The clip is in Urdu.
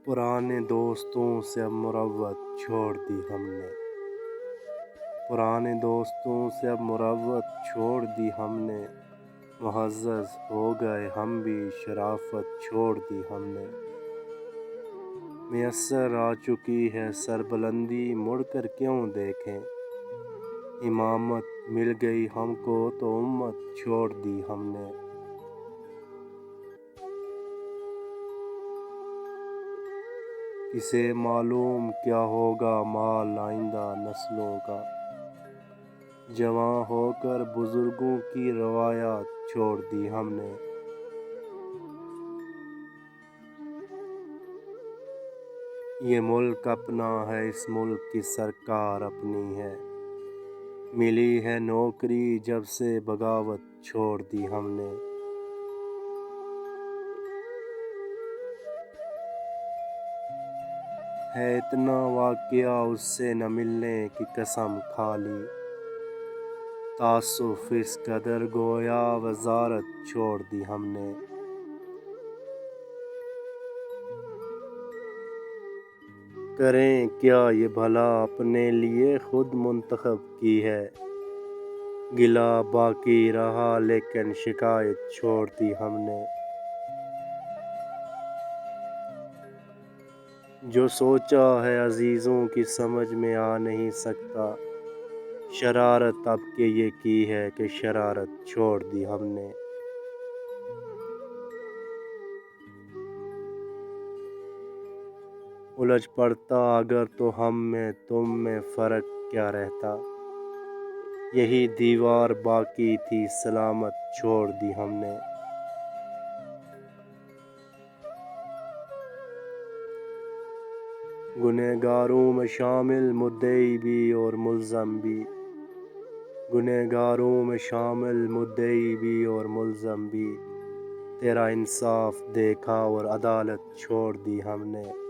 پرانے دوستوں سے اب مروت چھوڑ دی ہم نے، پرانے دوستوں سے اب مروت چھوڑ دی ہم نے، معزز ہو گئے ہم بھی شرافت چھوڑ دی ہم نے۔ میسر آ چکی ہے سربلندی مڑ کر کیوں دیکھیں، امامت مل گئی ہم کو تو امت چھوڑ دی ہم نے۔ کسے معلوم کیا ہوگا مال آئندہ نسلوں کا، جواں ہو کر بزرگوں کی روایات چھوڑ دی ہم نے۔ یہ ملک اپنا ہے، اس ملک کی سرکار اپنی ہے، ملی ہے نوکری جب سے بغاوت چھوڑ دی ہم نے۔ ہے اتنا واقعہ اس سے نہ ملنے کی قسم کھا لی، تاسف اس قدر گویا وزارت چھوڑ دی ہم نے۔ کریں کیا یہ بھلا اپنے لیے خود منتخب کی ہے، گلہ باقی رہا لیکن شکایت چھوڑ دی ہم نے۔ جو سوچا ہے عزیزوں کی سمجھ میں آ نہیں سکتا، شرارت اب کہ یہ کی ہے کہ شرارت چھوڑ دی ہم نے۔ الجھ پڑتا اگر تو ہم میں تم میں فرق کیا رہتا، یہی دیوار باقی تھی سلامت چھوڑ دی ہم نے۔ گنہگاروں میں شامل مدعی بھی اور ملزم بھی، گنہگاروں میں شامل مدعی بھی اور ملزم بھی، تیرا انصاف دیکھا اور عدالت چھوڑ دی ہم نے۔